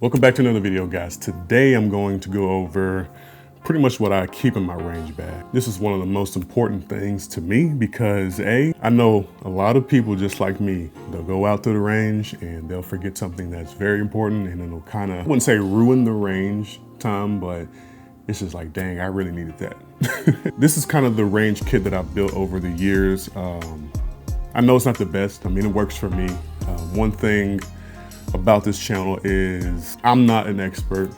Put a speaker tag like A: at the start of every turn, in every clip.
A: Welcome back to another video, guys. Today I'm going to go over pretty much what I keep in my range bag. This is one of the most important things to me because I know a lot of people just like me, they'll go out to the range and they'll forget something that's very important, and it'll kind of, I wouldn't say ruin the range time, but it's just like, dang, I really needed that. This is kind of the range kit that I've built over the years. I know it's not the best. I mean, it works for me. One thing about this channel is I'm not an expert.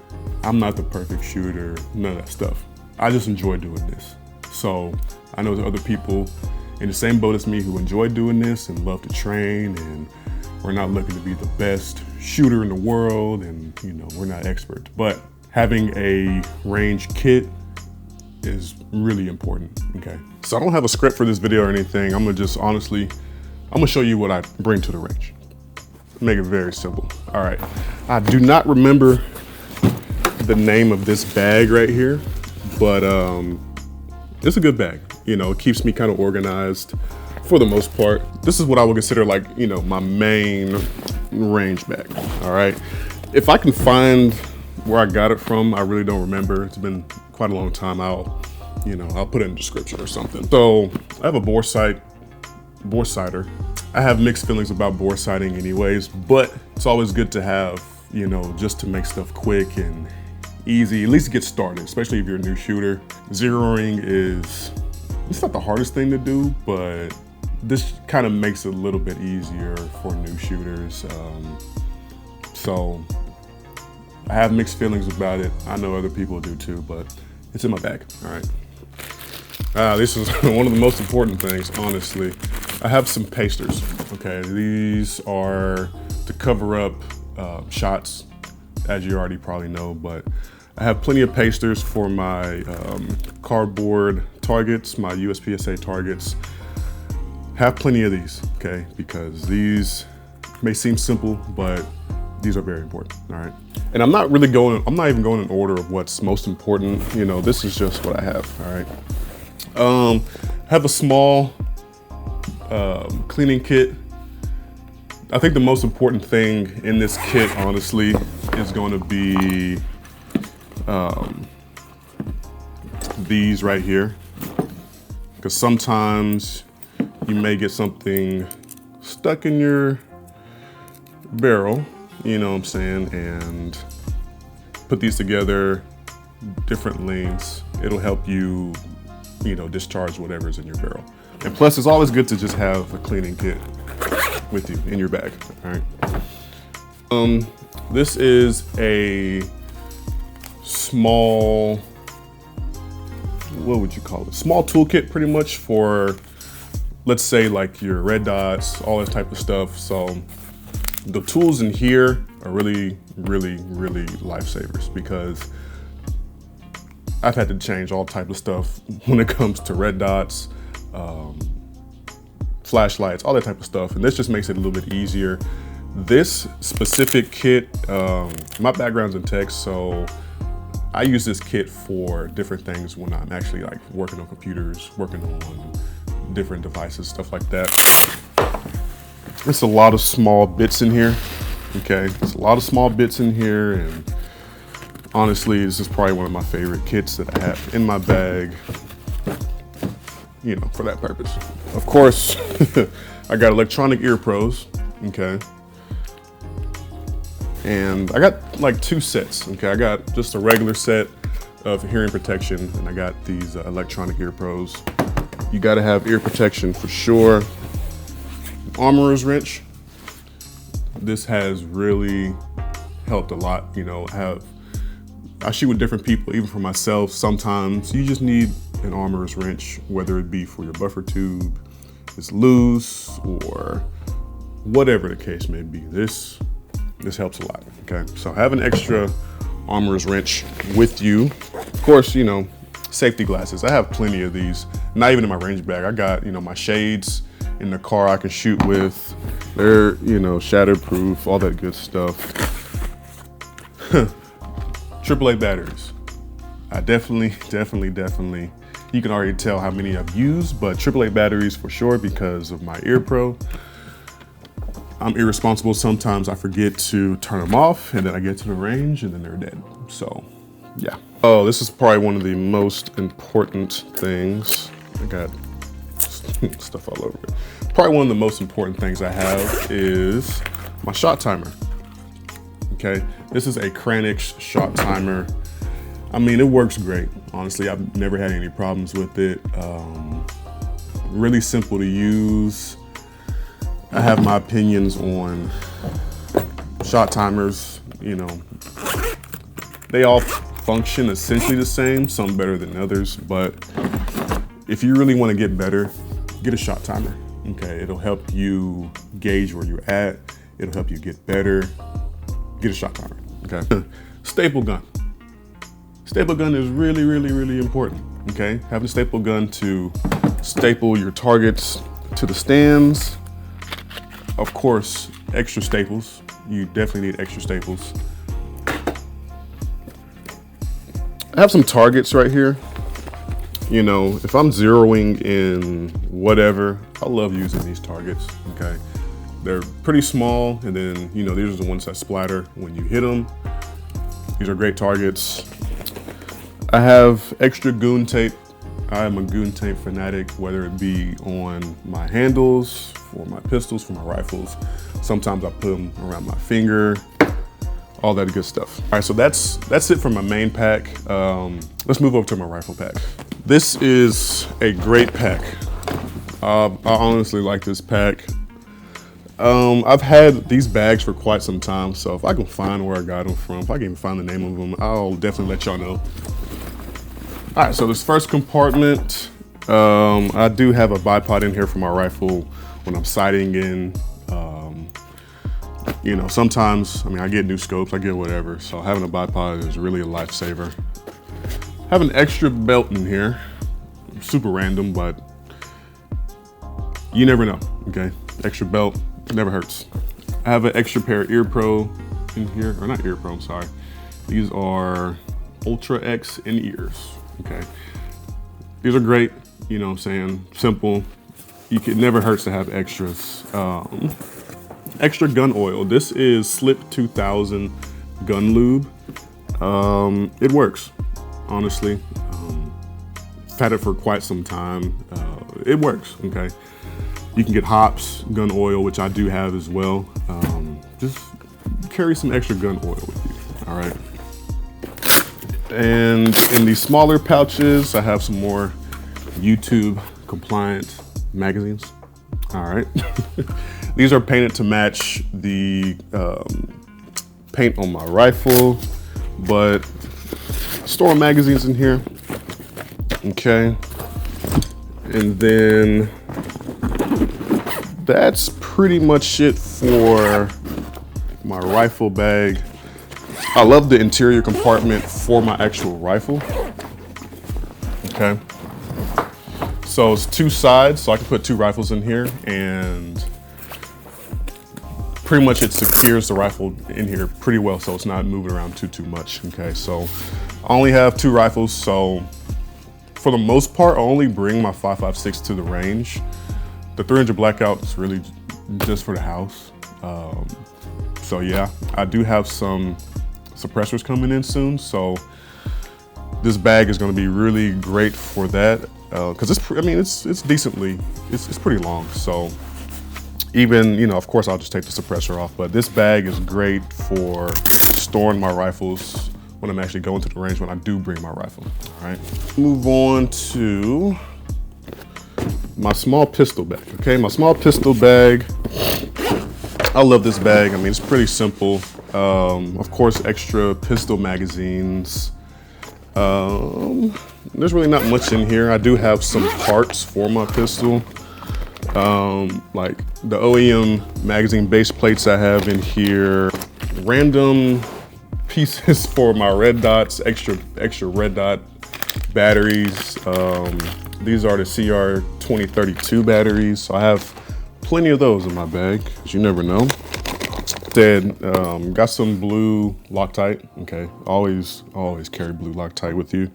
A: I'm not the perfect shooter, none of that stuff. I just enjoy doing this. So I know there's other people in the same boat as me who enjoy doing this and love to train, and we're not looking to be the best shooter in the world, and you know, we're not experts. But having a range kit is really important, okay? So I don't have a script for this video or anything. I'm gonna show you what I bring to the range. Make it very simple. All right, I do not remember the name of this bag right here, but it's a good bag. You know, it keeps me kind of organized for the most part. This is what I would consider like, you know, my main range bag, all right? If I can find where I got it from, I really don't remember. It's been quite a long time. I'll put it in the description or something. So I have a bore sighter. I have mixed feelings about bore sighting anyways, but it's always good to have, you know, just to make stuff quick and easy, at least get started, especially if you're a new shooter. Zeroing it's not the hardest thing to do, but this kind of makes it a little bit easier for new shooters. So I have mixed feelings about it. I know other people do too, but it's in my bag, all right? This is one of the most important things, honestly. I have some pasters, okay? These are to cover up shots, as you already probably know, but I have plenty of pasters for my cardboard targets, my USPSA targets. Have plenty of these, okay? Because these may seem simple, but these are very important, all right? And I'm not even going in order of what's most important. You know, this is just what I have, all right? Have a small cleaning kit. I think the most important thing in this kit, honestly, is going to be these right here. Because sometimes you may get something stuck in your barrel, you know what I'm saying, and put these together, different lengths. It'll help you, you know, discharge whatever's in your barrel. And plus, it's always good to just have a cleaning kit with you in your bag, all right? This is a small, what would you call it? Small toolkit, pretty much, for, let's say, like your red dots, all this type of stuff. So the tools in here are really, really, really lifesavers, because I've had to change all type of stuff when it comes to red dots, flashlights, all that type of stuff. And this just makes it a little bit easier. This specific kit, my background's in tech, so I use this kit for different things when I'm actually like working on computers, working on different devices, stuff like that. There's a lot of small bits in here, okay? There's a lot of small bits in here, and honestly, this is probably one of my favorite kits that I have in my bag, you know, for that purpose. Of course, I got electronic ear pros, okay? And I got like 2 sets, okay? I got just a regular set of hearing protection, and I got these electronic ear pros. You gotta have ear protection for sure. Armorer's wrench. This has really helped a lot, you know. I shoot with different people, even for myself. Sometimes you just need an armorer's wrench, whether it be for your buffer tube, it's loose, or whatever the case may be. This helps a lot, okay? So have an extra armorer's wrench with you. Of course, you know, safety glasses. I have plenty of these, not even in my range bag. I got, you know, my shades in the car I can shoot with. They're, you know, shatterproof, all that good stuff. AAA batteries. I definitely, you can already tell how many I've used, but AAA batteries for sure because of my ear pro. I'm irresponsible. Sometimes I forget to turn them off and then I get to the range and then they're dead. So yeah. Oh, this is probably one of the most important things. I got stuff all over it. Probably one of the most important things I have is my shot timer. Okay, this is a Kranich shot timer. I mean, it works great. Honestly, I've never had any problems with it. Really simple to use. I have my opinions on shot timers. You know, they all function essentially the same, some better than others, but if you really want to get better, get a shot timer. Okay, it'll help you gauge where you're at. It'll help you get better. Get a shot timer, okay? Staple gun. Staple gun is really, really, really important, okay? Having a staple gun to staple your targets to the stands. Of course, extra staples. You definitely need extra staples. I have some targets right here. You know, if I'm zeroing in whatever, I love using these targets, okay? They're pretty small, and then, you know, these are the ones that splatter when you hit them. These are great targets. I have extra goon tape. I am a goon tape fanatic, whether it be on my handles, for my pistols, for my rifles. Sometimes I put them around my finger, all that good stuff. All right, so that's it for my main pack. Let's move over to my rifle pack. This is a great pack. I honestly like this pack. I've had these bags for quite some time, so if I can find where I got them from, if I can even find the name of them, I'll definitely let y'all know. All right, so this first compartment, I do have a bipod in here for my rifle when I'm sighting in. You know, sometimes, I mean, I get new scopes, I get whatever, so having a bipod is really a lifesaver. I have an extra belt in here, super random, but you never know, okay? Extra belt, never hurts. I have an extra pair of Ear Pro in here, or not Ear Pro, I'm sorry. These are Ultra X in-ears, okay? These are great, you know what I'm saying, simple. It never hurts to have extras. Extra gun oil. This is Slip 2000 gun lube. It works, honestly. I've had it for quite some time. It works, okay? You can get hops, gun oil, which I do have as well. Just carry some extra gun oil with you, all right? And in these smaller pouches, I have some more YouTube compliant magazines, all right? These are painted to match the paint on my rifle, but store magazines in here, okay? And then that's pretty much it for my rifle bag. I love the interior compartment for my actual rifle, okay? So it's two sides, so I can put two rifles in here, and pretty much it secures the rifle in here pretty well, so it's not moving around too much, okay? So I only have two rifles, so for the most part, I only bring my 5.56 to the range. The 300 Blackout is really just for the house. So yeah, I do have some suppressors coming in soon, so this bag is gonna be really great for that. Cause it's decently, it's pretty long. So even, you know, of course I'll just take the suppressor off, but this bag is great for storing my rifles when I'm actually going to the range when I do bring my rifle, all right? Move on to my small pistol bag, okay? My small pistol bag, I love this bag. I mean, it's pretty simple. Of course, extra pistol magazines. There's really not much in here. I do have some parts for my pistol. Like the OEM magazine base plates I have in here. Random pieces for my red dots, extra red dot batteries. These are the CR2032 batteries. So I have plenty of those in my bag, because you never know. Then got some blue Loctite, okay? Always carry blue Loctite with you.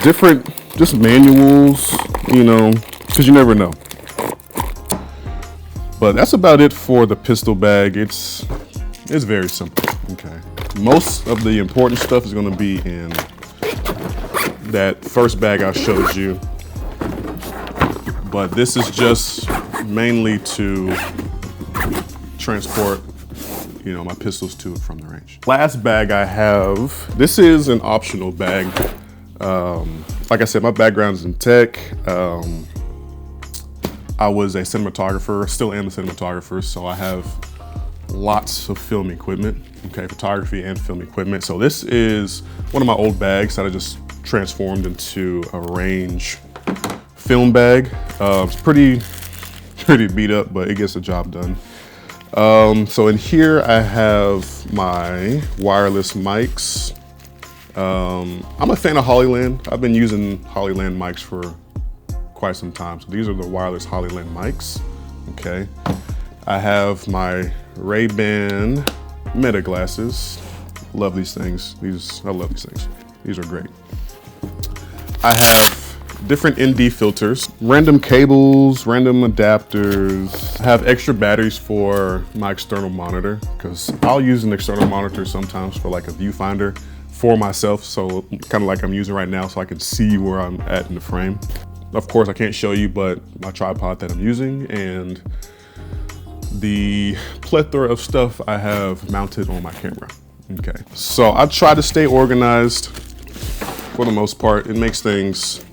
A: Different, just manuals, you know, because you never know. But that's about it for the pistol bag. It's very simple, okay? Most of the important stuff is gonna be in that first bag I showed you. But this is just mainly to transport, you know, my pistols to and from the range. Last bag I have, this is an optional bag. Like I said, my background is in tech. I was a cinematographer, still am a cinematographer, so I have lots of film equipment, okay, photography and film equipment. So this is one of my old bags that I just transformed into a range film bag. It's pretty beat up, but it gets the job done. So in here I have my wireless mics. I'm a fan of Hollyland. I've been using Hollyland mics for quite some time. So these are the wireless Hollyland mics, okay. I have my Ray-Ban Meta glasses. Love these things. I love these things. These are great. I have different ND filters, random cables, random adapters. I have extra batteries for my external monitor because I'll use an external monitor sometimes for like a viewfinder for myself. So kind of like I'm using right now so I can see where I'm at in the frame. Of course, I can't show you, but my tripod that I'm using and the plethora of stuff I have mounted on my camera. Okay, so I try to stay organized for the most part. It makes things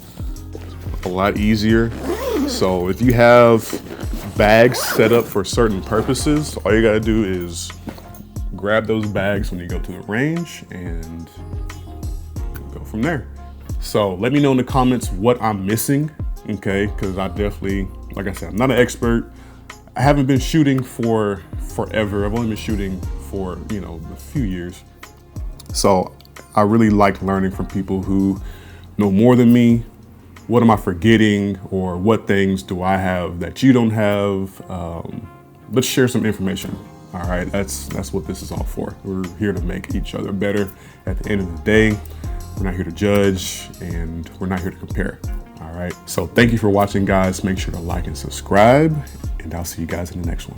A: a lot easier. So if you have bags set up for certain purposes, all you gotta do is grab those bags when you go to the range and go from there. So let me know in the comments what I'm missing, okay? Because I definitely, like I said, I'm not an expert. I haven't been shooting for forever. I've only been shooting for, you know, a few years. So I really like learning from people who know more than me. What am I forgetting, or what things do I have that you don't have? Let's share some information. All right, that's what this is all for. We're here to make each other better. At the end of the day, we're not here to judge and we're not here to compare. All right, so thank you for watching, guys. Make sure to like and subscribe, and I'll see you guys in the next one.